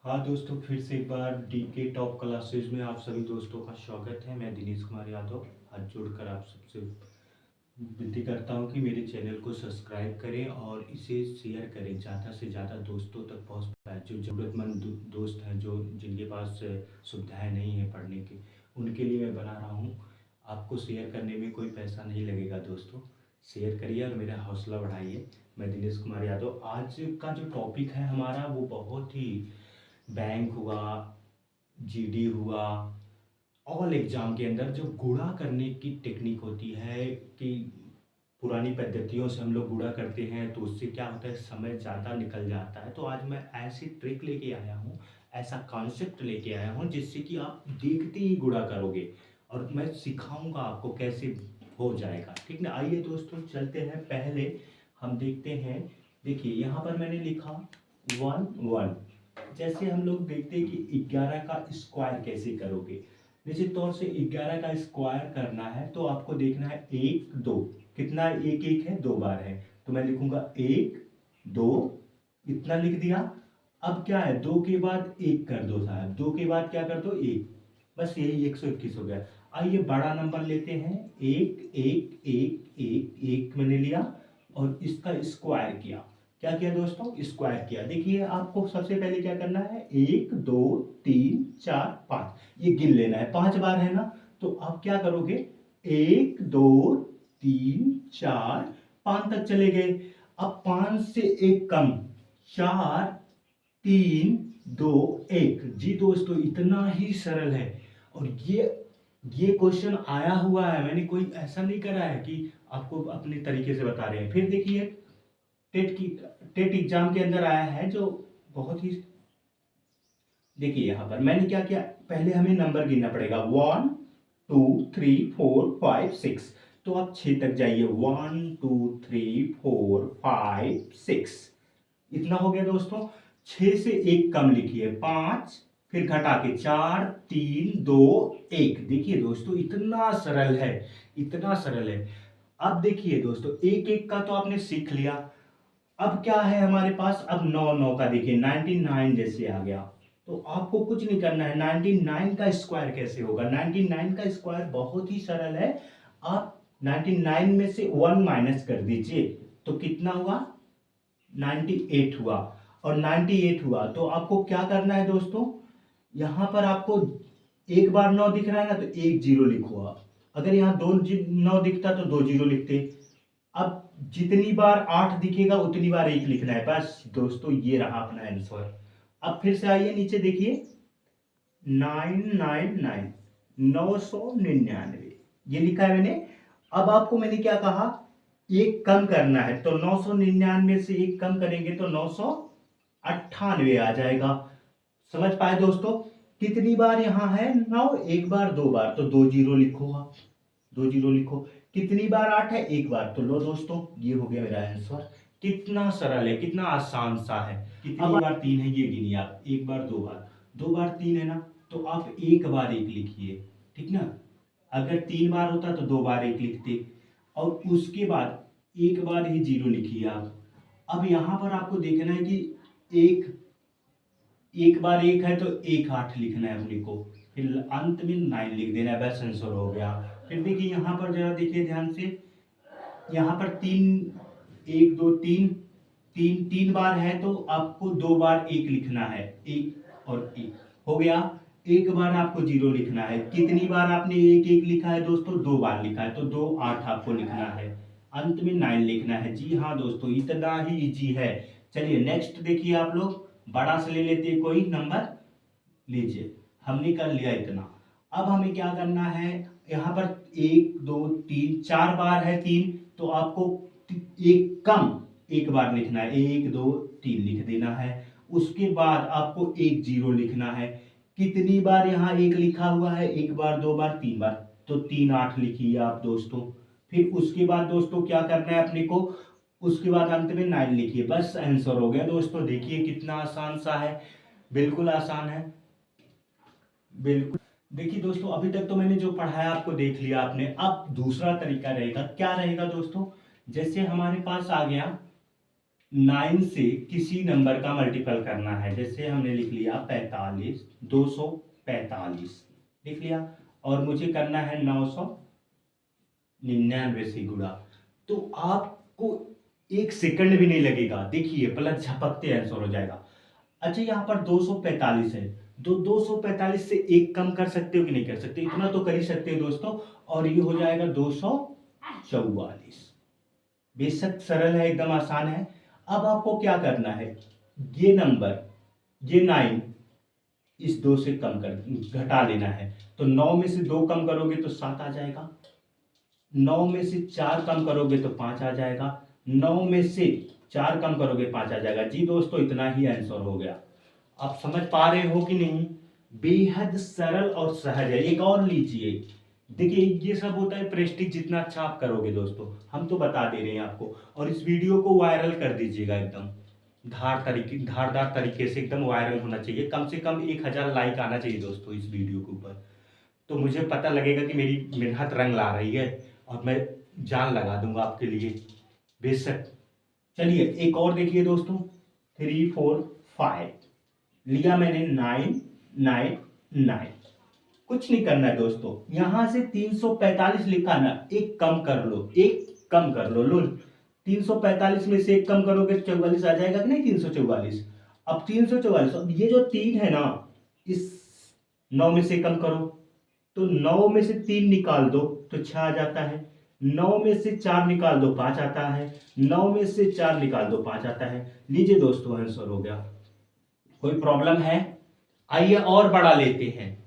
हाँ दोस्तों, फिर से एक बार डीके टॉप क्लासेस में आप सभी दोस्तों का स्वागत है। मैं दिनेश कुमार यादव हाथ जोड़कर आप सबसे विनती करता हूँ कि मेरे चैनल को सब्सक्राइब करें और इसे शेयर करें, ज़्यादा से ज़्यादा दोस्तों तक पहुँच पाए। जो ज़रूरतमंद दोस्त हैं, जो जिनके पास सुविधाएं नहीं है पढ़ने की, उनके लिए मैं बना रहा हूँ। आपको शेयर करने में कोई पैसा नहीं लगेगा दोस्तों। शेयर करिए और मेरा हौसला बढ़ाइए। मैं दिनेश कुमार यादव। आज का जो टॉपिक है हमारा, वो बहुत ही बैंक हुआ, जीडी हुआ, ऑल एग्जाम के अंदर जो गुणा करने की टेक्निक होती है कि पुरानी पद्धतियों से हम लोग गुणा करते हैं तो उससे क्या होता है, समय ज़्यादा निकल जाता है। तो आज मैं ऐसी ट्रिक लेके आया हूँ, ऐसा कॉन्सेप्ट लेके आया हूँ जिससे कि आप देखते ही गुणा करोगे और मैं सिखाऊंगा आपको कैसे हो जाएगा। ठीक ना। आइए दोस्तों चलते हैं। पहले हम देखते हैं। देखिए यहाँ पर मैंने लिखा 1 1। जैसे हम लोग देखते हैं कि 11 का स्क्वायर कैसे करोगे। निश्चित तौर से 11 का स्क्वायर करना है तो आपको देखना है 1 2 कितना, एक एक है, दो बार है, तो मैं लिखूंगा 1 2, इतना लिख दिया। अब क्या है, दो के बाद एक कर दो साहब, दो के बाद क्या कर दो, एक। बस यही 121 हो गया। आइए बड़ा नंबर लेते हैं। एक एक एक एक एक मैंने लिया और इसका स्क्वायर किया। क्या किया दोस्तों, स्क्वायर किया। देखिए आपको सबसे पहले क्या करना है, 1 2 3 4 5, ये गिन लेना है, 5 बार है ना। तो आप क्या करोगे, 1 2 3 4 5 तक चले गए। अब 5 से एक कम, 4 3 2 1। जी दोस्तों, इतना ही सरल है। और ये क्वेश्चन आया हुआ है, मैंने कोई ऐसा नहीं करा है कि आपको अपने तरीके से बता रहे हैं। फिर देखिए टेट की टेट एग्जाम के अंदर आया है जो बहुत ही, देखिए यहां पर मैंने क्या किया, पहले हमें नंबर गिनना पड़ेगा, 1 2 3 4 5 6। तो आप 6 तक जाइए, 1 2 3 4 5 6, इतना हो गया दोस्तों। 6 से एक कम लिखिए, 5, फिर घटा के 4 3 2 1। देखिए दोस्तों इतना सरल है, इतना सरल है। अब देखिए दोस्तों, एक एक का तो आपने सीख लिया। अब क्या है हमारे पास, अब 9 9 का देखिए 99 जैसे आ गया। तो आपको कुछ नहीं करना है, 99 का स्क्वायर कैसे होगा। 99 का स्क्वायर बहुत ही सरल है। आप 99 में से 1 माइनस कर दीजिए तो कितना हुआ, 98 हुआ। और 98 हुआ तो आपको क्या करना है दोस्तों, यहां पर आपको एक बार 9 दिख रहा है ना, तो एक जीरो लिखो आप। अगर यहाँ दो 9 दिखता तो दो जीरो लिखते। अब जितनी बार 8 दिखेगा उतनी बार एक लिखना है। बस दोस्तों ये रहा अपना आंसर। अब फिर से आइए नीचे देखिए, 999, 999, ये लिखा है मैंने। अब आपको मैंने क्या कहा, एक कम करना है, तो 999 से एक कम करेंगे तो 998 आ जाएगा। समझ पाए दोस्तों। कितनी बार यहाँ है 9, एक बार दो बार, तो दो जीरो लिखो आप, दो जीरो लिखो। कितनी बार 8 है, एक बार, तो लो दोस्तों ये हो गया मेरा आंसर। कितना सरल है, कितना आसान सा है। कितनी बार 3 है ये गिनिए आप, एक बार दो बार, दो बार 3 है ना, तो आप एक बार एक लिखिए। ठीक ना। अगर 3 बार होता तो दो बार एक लिखते और उसके बाद एक बार ही जीरो लिखिए आप। अब यहां पर आपको देखना है कि एक एक बार एक है तो एक 8 लिखना है अपने को, फिर अंत में 9 लिख देना है, बस आंसर हो गया। फिर देखिए यहाँ पर जरा देखिए ध्यान से, यहाँ पर तीन, एक दो तीन, तीन तीन बार है तो आपको दो बार एक लिखना है, एक और एक हो गया। एक बार आपको जीरो लिखना है। कितनी बार आपने एक एक लिखा है दोस्तों, दो बार लिखा है, तो दो 8 आपको लिखना है, अंत में 9 लिखना है। जी हाँ दोस्तों, इतना ही इजी है। चलिए नेक्स्ट देखिए, आप लोग बड़ा से ले लेते हैं कोई नंबर, लीजिए हमने कर लिया इतना। अब हमें क्या करना है, यहाँ पर एक दो तीन, चार बार है तीन, तो आपको एक कम एक बार लिखना है, एक दो तीन लिख देना है। उसके बाद आपको एक जीरो लिखना है। कितनी बार यहाँ एक लिखा हुआ है, एक बार दो बार तीन बार, तो 3 8 लिखिए आप दोस्तों। फिर उसके बाद दोस्तों क्या करना है अपने को, उसके बाद अंत में 9 लिखिए, बस आंसर हो गया दोस्तों। देखिए कितना आसान सा है, बिल्कुल आसान है, बिल्कुल। देखिए दोस्तों, अभी तक तो मैंने जो पढ़ाया आपको देख लिया आपने। अब दूसरा तरीका रहेगा, क्या रहेगा दोस्तों, जैसे हमारे पास आ गया 9 से किसी नंबर का मल्टीपल करना है। जैसे हमने लिख लिया 45, 245 लिख लिया, और मुझे करना है 999 से गुणा। तो आपको 1 सेकंड भी नहीं लगेगा, देखिए पलक झपकते आंसर हो जाएगा। अच्छा यहाँ पर 245 है, तो 245 से 1 कम कर सकते हो कि नहीं कर सकते? इतना तो कर ही सकते हो दोस्तों, और ये हो जाएगा 244। बेशक सरल है, एकदम आसान है। अब आपको क्या करना है, ये नंबर, ये 9 इस 2 से कम कर घटा लेना है। तो 9 में से 2 कम करोगे तो 7 आ जाएगा, 9 में से 4 कम करोगे तो 5 आ जाएगा, 9 में से 4 कम करोगे 5 आ जाएगा। जी दोस्तों, इतना ही आंसर हो गया। आप समझ पा रहे हो कि नहीं? बेहद सरल और सहज है। एक और लीजिए, देखिए ये सब होता है प्रेस्टिज, जितना अच्छा आप करोगे दोस्तों, हम तो बता दे रहे हैं आपको। और इस वीडियो को वायरल कर दीजिएगा, एकदम धारदार तरीके से एकदम वायरल होना चाहिए। कम से कम 1000 लाइक आना चाहिए दोस्तों इस वीडियो के ऊपर, तो मुझे पता लगेगा कि मेरी मेहनत रंग ला रही है, और मैं जान लगा दूंगा आपके लिए बेशक। चलिए एक और देखिए दोस्तों, 3 4 5 लिया मैंने, 9 9 9। कुछ नहीं करना है दोस्तों, यहां से 345 लिखा ना, एक कम कर लो, एक कम कर लो। 345 में से एक कम करोगे तो 44 आ जाएगा कि नहीं? 344। अब 344, अब ये जो 3 है ना, इस 9 में से कम करो, तो 9 में से 3 निकाल दो तो 6 आ जाता है, 9 में से 4 निकाल दो 5 आता है, 9 में से 4 निकाल दो 5 आता है। लीजिए दोस्तों, आंसर हो गया। कोई प्रॉब्लम है? आइए और बड़ा लेते हैं,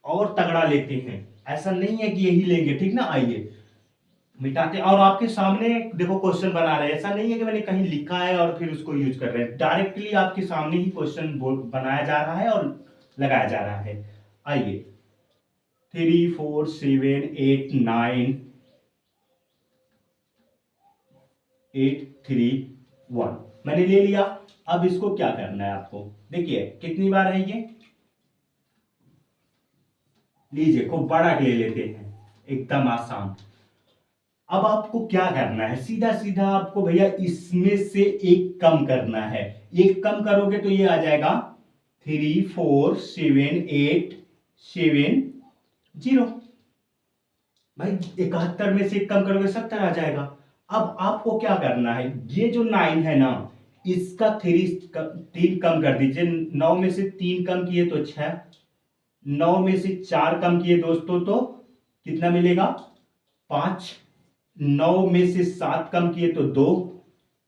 और तगड़ा लेते हैं। ऐसा नहीं है कि यही लेंगे, ठीक ना? आइए मिटाते, और आपके सामने देखो क्वेश्चन बना रहे हैं। ऐसा नहीं है कि मैंने कहीं लिखा है और फिर उसको यूज कर रहे हैं, डायरेक्टली आपके सामने ही क्वेश्चन बनाया जा रहा है और लगाया जा रहा है। आइए 3 4 7 8 9 8 3 1 मैंने ले लिया। अब इसको क्या करना है आपको, देखिए कितनी बार है ये, लीजिए खूब बड़ा ले लेते हैं, एकदम आसान। अब आपको क्या करना है, सीधा सीधा आपको भैया इसमें से एक कम करना है। एक कम करोगे तो ये आ जाएगा 3 4 7 8 7 0। भाई 71 में से एक कम करोगे 70 आ जाएगा। अब आपको क्या करना है, ये जो 9 है ना, इसका 3 कम कर दीजिए। 9 में से 3 कम किए तो 6, 9 में से 4 कम किए दोस्तों तो कितना मिलेगा? 5, 9 में से 7 कम किए तो 2,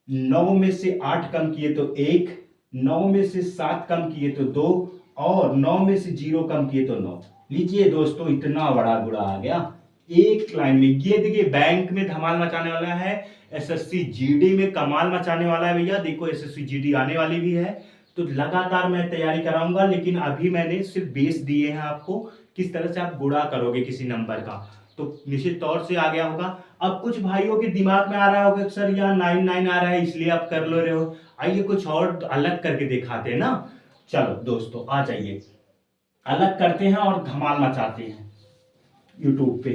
9 में से 8 कम किए तो 1, 9 में से 7 कम किए तो 2, और 9 में से 0 कम किए तो 9। लीजिए दोस्तों, इतना बड़ा गुड़ा आ गया एक लाइन में। ये देखिए बैंक में धमाल मचाने वाला है, एसएससी जीडी में कमाल मचाने वाला है भैया। देखो एसएससी जीडी आने वाली भी है, तो लगातार मैं तैयारी कराऊंगा। लेकिन अभी मैंने सिर्फ बेस दिए हैं आपको, किस तरह से आप गुणा करोगे किसी नंबर का, तो निश्चित तौर से आ गया होगा। अब कुछ भाइयों के दिमाग में आ रहा होगा सर यहाँ 9 9 आ रहा है इसलिए आप कर लो रहे हो। आइए कुछ और अलग करके दिखाते हैं ना। चलो दोस्तों आ जाइए, अलग करते हैं और धमाल मचाते हैं यूट्यूब पे।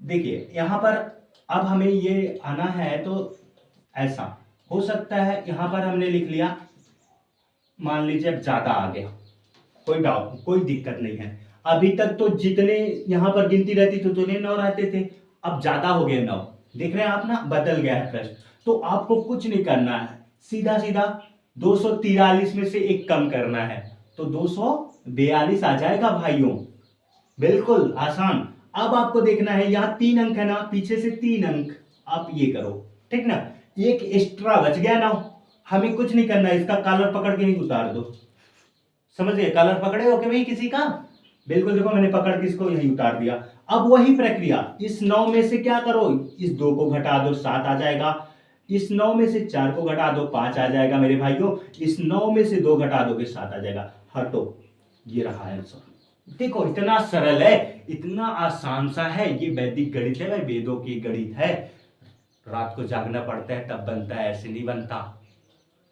देखिए यहां पर अब हमें ये आना है, तो ऐसा हो सकता है। यहां पर हमने लिख लिया, मान लीजिए अब ज्यादा आ गया, कोई डाउट कोई दिक्कत नहीं है। अभी तक तो जितने यहां पर गिनती रहती थी उतने 9 रहते थे, अब ज्यादा हो गए 9। देख रहे हैं आप ना, बदल गया है प्रश्न। तो आपको कुछ नहीं करना है, सीधा सीधा 243 में से एक कम करना है, तो 242 आ जाएगा भाइयों, बिल्कुल आसान। अब आपको देखना है, यहां 3 अंक है ना, पीछे से 3 अंक आप ये करो, ठीक ना? एक एक्स्ट्रा बच गया ना, हमें कुछ नहीं करना है, इसका कॉलर पकड़ के ही उतार दो। समझ गए? कॉलर पकड़े हो कि भाई किसी का? बिल्कुल, देखो मैंने पकड़ के इसको यही उतार दिया। अब वही प्रक्रिया, इस 9 में से क्या करो, इस 2 को घटा दो 7 आ जाएगा, इस 9 में से 4 को घटा दो 5 आ जाएगा मेरे भाइयों, इस 9 में से 2 घटा दोगे 7 आ जाएगा। हटो, ये रहा आंसर। देखो इतना सरल है, इतना आसान सा है, ये वैदिक गणित है भाई, वेदों की गणित है। रात को जागना पड़ता है तब बनता है, ऐसे नहीं बनता।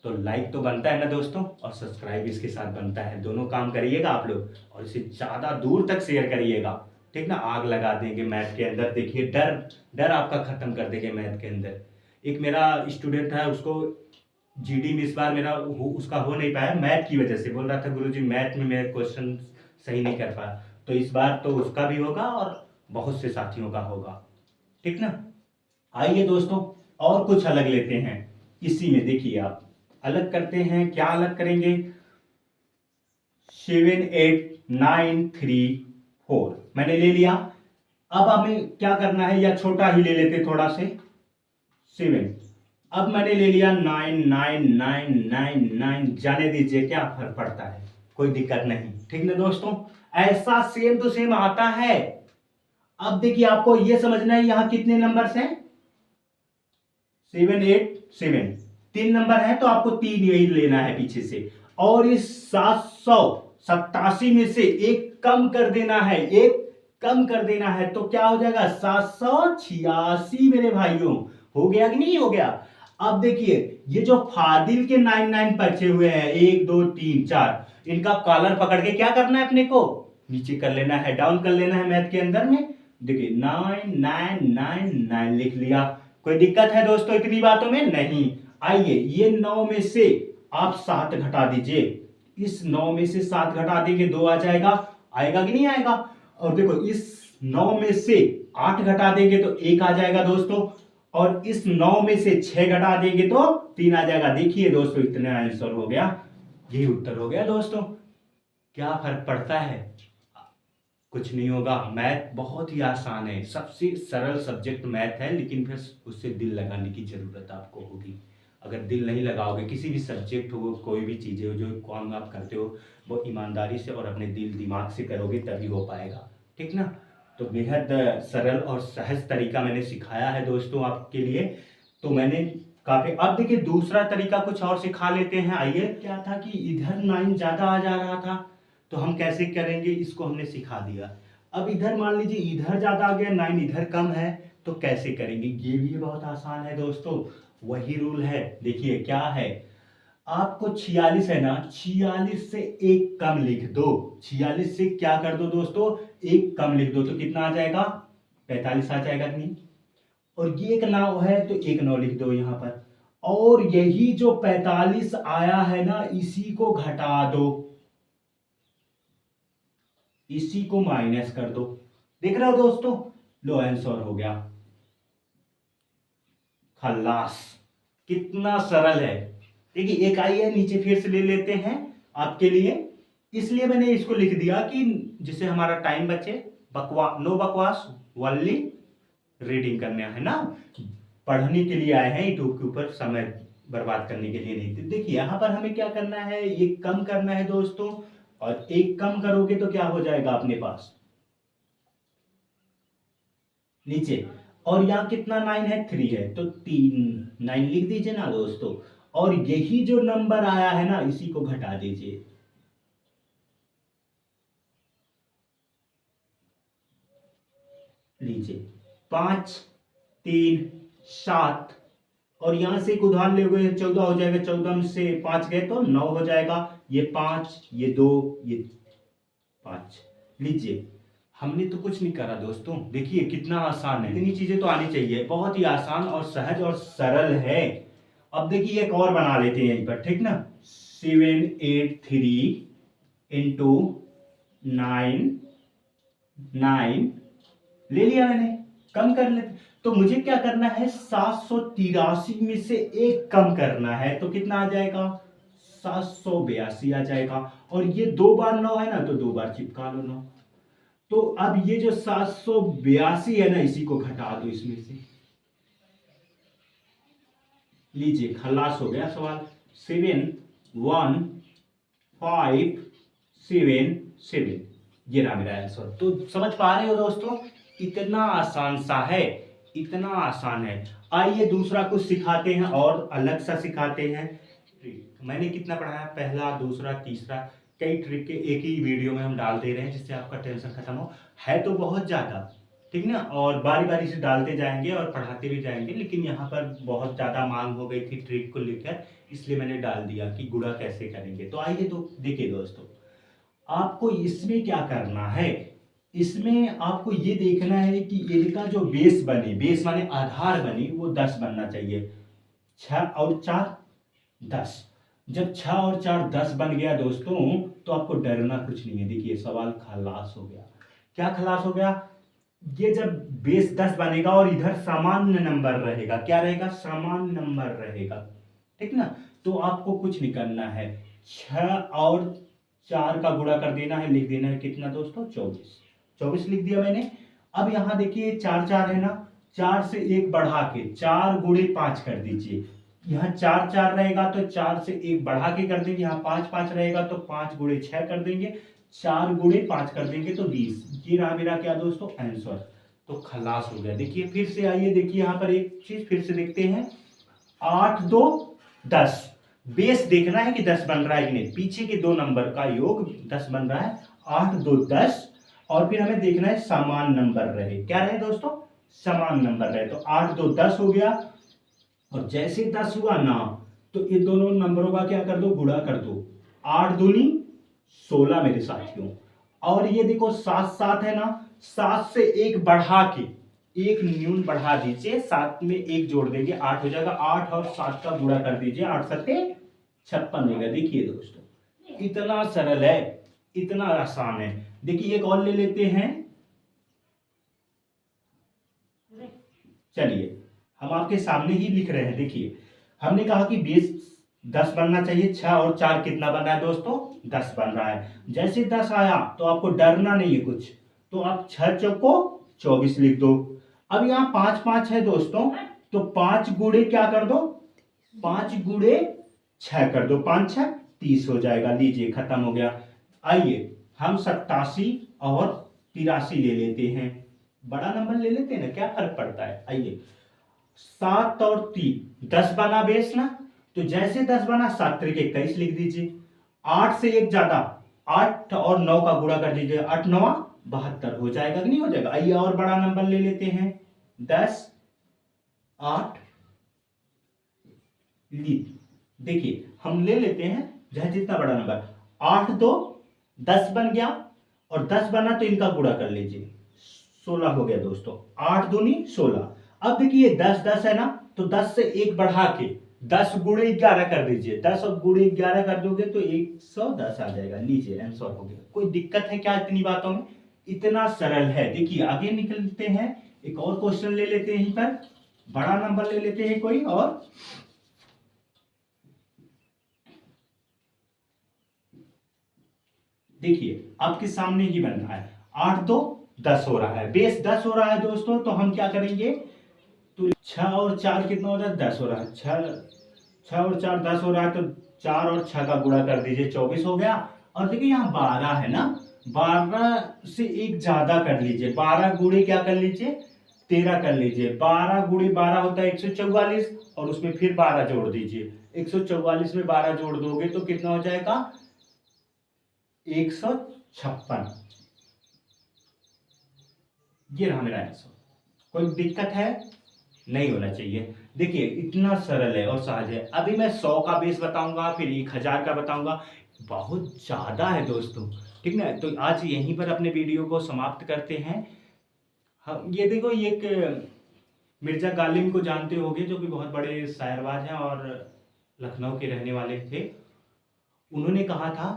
तो लाइक तो बनता है ना दोस्तों, और सब्सक्राइब इसके साथ बनता है। दोनों काम करिएगा आप लोग, और इसे ज्यादा दूर तक शेयर करिएगा। ठीक ना, आग लगा देंगे मैथ के अंदर। देखिए डर डर आपका खत्म कर देंगे मैथ के अंदर। एक मेरा स्टूडेंट है, उसको जीडी में इस बार उसका हो नहीं पाया मैथ की वजह से। बोल रहा था गुरुजी मैथ में मैं क्वेश्चन सही नहीं कर पाया। तो इस बार तो उसका भी होगा और बहुत से साथियों का होगा, ठीक ना। आइए दोस्तों और कुछ अलग लेते हैं इसी में। देखिए आप अलग करते हैं, क्या अलग करेंगे? 7 8 9 3 4 मैंने ले लिया। अब हमें क्या करना है, या छोटा ही ले लेते थोड़ा से 7। अब मैंने ले लिया 9 9 9 9 9, जाने दीजिए क्या फर्क पड़ता है, कोई दिक्कत नहीं, ठीक ना दोस्तों। ऐसा सेम टू सेम आता है। अब देखिए आपको यह समझना है यहां कितने नंबर्स हैं, 7 8 7, 3 नंबर है तो आपको 3 यही लेना है पीछे से। और इस 787 में से एक कम कर देना है, एक कम कर देना है, तो क्या हो जाएगा 786 मेरे भाइयों। हो गया कि नहीं हो गया? अब देखिए ये जो फादिल के 9 बचे हुए हैं, 1 2 3 4, इनका कॉलर पकड़ के क्या करना है, अपने को नीचे कर लेना है, डाउन कर लेना है मैथ के अंदर में। देखिए 9 9 9 9 लिख लिया। कोई दिक्कत है दोस्तों इतनी बातों में? नहीं। आइए ये 9 में से आप 7 घटा दीजिए। इस 9 में से 7 घटा देंगे 2 आ जाएगा, आएगा कि नहीं आएगा? और देखो इस 9 में से 8 घटा देंगे तो 1 आ जाएगा दोस्तों। और इस 9 में से 6 घटा देंगे तो 3 आ जाएगा। देखिए दोस्तों इतना आंसर हो गया, यही उत्तर हो गया दोस्तों। क्या फर्क पड़ता है? कुछ नहीं होगा। मैथ बहुत ही आसान है, सबसे सरल सब्जेक्ट मैथ है, लेकिन फिर उससे दिल लगाने की जरूरत आपको होगी। अगर दिल नहीं लगाओगे, किसी भी सब्जेक्ट हो, कोई भी चीजें हो, जो काम आप करते हो वो ईमानदारी से और अपने दिल दिमाग से करोगे तभी हो पाएगा, ठीक ना। तो बेहद सरल और सहज तरीका मैंने सिखाया है दोस्तों आपके लिए। तो मैंने काफी, अब देखिए दूसरा तरीका कुछ और सिखा लेते हैं। आइए, क्या था कि इधर 9 ज्यादा आ जा रहा था तो हम कैसे करेंगे, इसको हमने सिखा दिया। अब इधर मान लीजिए इधर ज्यादा आ गया, 9 इधर कम है, तो कैसे करेंगे, ये भी बहुत आसान है दोस्तों। वही रूल है, देखिए क्या है, आपको 46 है ना, 46 से एक कम लिख दो। 46 से क्या कर दो दोस्तों, एक कम लिख दो, तो कितना आ जाएगा, 45 आ जाएगा कि नहीं। और ये एक 9 है तो एक 9 लिख दो यहां पर। और यही जो 45 आया है ना, इसी को घटा दो, इसी को माइनस कर दो। देख रहे हो दोस्तों, लो आंसर हो गया, खल्लास। कितना सरल है। देखिए एक आई है, नीचे फिर से ले लेते हैं आपके लिए। इसलिए मैंने इसको लिख दिया कि जिससे हमारा टाइम बचे, नो बकवास, ओनली रीडिंग करने है ना, पढ़ने के लिए आए हैं यूट्यूब के ऊपर, समय बर्बाद करने के लिए नहीं। देखिए यहां पर हमें क्या करना है, ये कम करना है दोस्तों। और एक कम करोगे तो क्या हो जाएगा अपने पास नीचे। और यहां कितना 9 है, 3 है, तो 3 9 लिख दीजिए ना दोस्तों। और यही जो नंबर आया है ना, इसी को घटा दीजिए। लीजिए 5 3 7, और यहां से एक उदाहरण ले 14 हो जाएगा। 14 में से 5 गए तो 9 हो जाएगा। ये 5, ये 2, ये 5। लीजिए, हमने तो कुछ नहीं करा दोस्तों, देखिए कितना आसान है। इतनी चीजें तो आनी चाहिए, बहुत ही आसान और सहज और सरल है। अब देखिए एक और बना लेते हैं यहीं पर, ठीक ना। 7 8 3 इंटू 9 9 ले लिया मैंने, कम कर लेते। तो मुझे क्या करना है, 783 में से एक कम करना है, तो कितना आ जाएगा, 782 आ जाएगा। और ये 2 बार 9 है ना, तो 2 बार चिपका लो 9। तो अब ये जो 782 है ना, इसी को घटा दो इसमें से। लीजिए खलास हो गया सवाल। 7 1 5 7 7, ये रहा मेरा आंसर। तो समझ पा रहे हो दोस्तों, इतना आसान सा है, इतना आसान है। आइए दूसरा कुछ सिखाते हैं और अलग सा सिखाते हैं। मैंने कितना पढ़ाया, पहला दूसरा तीसरा, कई ट्रिक के एक ही वीडियो में हम डाल दे रहे हैं, जिससे आपका टेंशन खत्म हो। है तो बहुत ज्यादा, ठीक ना, और बारी बारी से डालते जाएंगे और पढ़ाते भी जाएंगे। लेकिन यहाँ पर बहुत ज्यादा मांग हो गई थी ट्रिक को लेकर, इसलिए मैंने डाल दिया कि गुणा कैसे करेंगे। तो आइए तो देखिए दोस्तों, आपको इसमें क्या करना है, इसमें आपको ये देखना है कि इनका जो बेस बने, बेस माने आधार बने, वो 10 बनना चाहिए। 6 और 4 10। जब 6 और 4 10 बन गया दोस्तों, तो आपको डरना कुछ नहीं है। देखिए सवाल खलास हो गया। क्या खलास हो गया? ये जब बेस 10 बनेगा और इधर सामान्य नंबर रहेगा, क्या रहेगा? सामान्य नंबर रहेगा, ठीक ना। तो आपको कुछ नहीं करना है, 6 और 4 का गुणा कर देना है, लिख देना है कितना दोस्तों? 24। 24 लिख दिया मैंने। अब यहां देखिए 4 4 है ना, 4 से 1 बढ़ा के 4 गुणे 5 कर दीजिए। यहाँ 4 4 रहेगा तो 4 से 1 बढ़ा के कर देंगे, यहाँ 5 5 रहेगा तो 5 गुणे 6 कर देंगे, 4 गुणे 5 कर देंगे तो 20। ये रहा मेरा क्या दोस्तों? आंसर। तो खलास हो गया। देखिए फिर से आइए, देखिए यहाँ पर एक चीज फिर से देखते हैं। 8 2 10। बेस देखना है कि 10 बन रहा है कि नहीं, पीछे के दो नंबर का योग 10 बन रहा है। 8 2 10। और फिर हमें देखना है समान नंबर रहे। क्या रहे दोस्तों? समान नंबर रहे। तो 8 2 10 हो गया। और जैसे 10 हुआ ना, तो इन दोनों नंबरों का क्या कर दो? गुणा कर दो। 8 दूनी 16 मेरे साथियों। और ये देखो 7 7 है ना, 7 से 1 बढ़ा के, एक न्यून बढ़ा दीजिए, 7 में 1 जोड़ देंगे, 8 हो जाएगा। 8 और 7 का गुणा कर दीजिए, 8 सत्ते 56 होगा। देखिए दोस्तों इतना सरल है, इतना आसान है। देखिए एक और ले लेते हैं। चलिए हम आपके सामने ही लिख रहे हैं। देखिए हमने कहा कि बेस 10 बनना चाहिए। 6 और 4 कितना बन रहा है दोस्तों? 10 बन रहा है। जैसे 10 आया तो आपको डरना नहीं है कुछ, तो आप 6 चौको 24 लिख दो। अब यहाँ 5 5 है दोस्तों, तो 5 गुणे क्या कर दो? 5 गुणे 6 कर दो, 5 6 30 हो जाएगा। लीजिए खत्म हो गया। आइए हम 87 और 83 ले लेते हैं। बड़ा नंबर ले लेते हैं ना, क्या फर्क पड़ता है। आइए 7 और 3 10 बना बेस ना, तो जैसे 10 बना 7 3 21 लिख दीजिए। 8 से 1 ज्यादा, 8 और 9 का गुणा कर दीजिए, 8 9 72 हो जाएगा कि नहीं हो जाएगा। आइए और बड़ा नंबर ले लेते हैं। 10 8 देखिए हम ले लेते हैं जहां जितना बड़ा नंबर। 8 2 10 बन गया, और 10 बना तो इनका गुणा कर लीजिए, 16 हो गया दोस्तों। 8 दूनी 16। अब देखिए 10 10 है ना, तो 10 से 1 बढ़ा के 10 गुणे 11 कर दीजिए। 10 और गुणे 11 कर दोगे तो 110 आ जाएगा। लीजिए आंसर हो गया। कोई दिक्कत है क्या इतनी बातों में? इतना सरल है। देखिए आगे निकलते हैं, एक और क्वेश्चन ले लेते हैं। यहीं पर बड़ा नंबर ले लेते हैं कोई और। देखिए आपके सामने ही बन रहा है। 8 2 10 हो रहा है, बेस 10 हो रहा है दोस्तों। तो हम क्या करेंगे? तो 6 और 4 कितना हो रहा है? 10 हो रहा है। 6 और 4 10 हो रहा है, तो 4 और 6 का गुणा कर दीजिए, 24 हो गया। और देखिए यहाँ 12 है ना, 12 से 1 ज्यादा कर लीजिए, 12 गुणे क्या कर लीजिए? 13 कर लीजिए। 12 गुणे 12 होता है 144, और उसमें फिर 12 जोड़ दीजिए। 144 में 12 जोड़ दोगे तो कितना हो जाएगा? 156। ये रहा मेरा आंसर। कोई दिक्कत है? नहीं होना चाहिए। देखिए इतना सरल है और सहज है। अभी मैं 100 का बेस बताऊंगा, फिर 1000 का बताऊंगा। बहुत ज्यादा है दोस्तों, ठीक ना। तो आज यहीं पर अपने वीडियो को समाप्त करते हैं। हम ये देखो, ये एक मिर्जा गालिब को जानते होंगे, जो कि बहुत बड़े शायरबाज हैं और लखनऊ के रहने वाले थे। उन्होंने कहा था,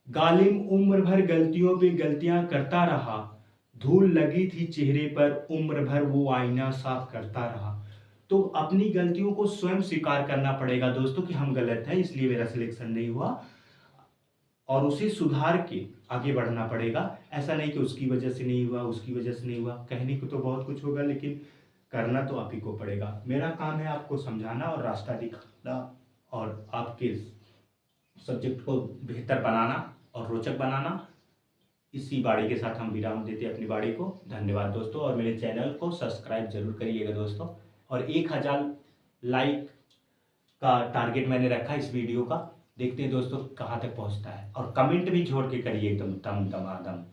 गालिब उम्र भर गलतियों पे गलतियां करता रहा, धूल लगी थी चेहरे पर, उम्र भर वो आईना साफ करता रहा। तो अपनी गलतियों को स्वयं स्वीकार करना पड़ेगा दोस्तों कि हम गलत हैं, इसलिए मेरा सिलेक्शन नहीं हुआ, और उसे सुधार के आगे बढ़ना पड़ेगा। ऐसा नहीं कि उसकी वजह से नहीं हुआ, उसकी वजह से नहीं हुआ। कहने को तो बहुत कुछ होगा, लेकिन करना तो आप ही को पड़ेगा। मेरा काम है आपको समझाना और रास्ता दिखाना, और आपके सब्जेक्ट को बेहतर बनाना और रोचक बनाना। इसी बाड़ी के साथ हम विराम देते हैं अपनी बाड़ी को। धन्यवाद दोस्तों, और मेरे चैनल को सब्सक्राइब जरूर करिएगा दोस्तों। और 1000 लाइक का टारगेट मैंने रखा इस वीडियो का। देखते हैं दोस्तों कहाँ तक पहुँचता है, और कमेंट भी जोड़ के करिए एकदम दम दमादम।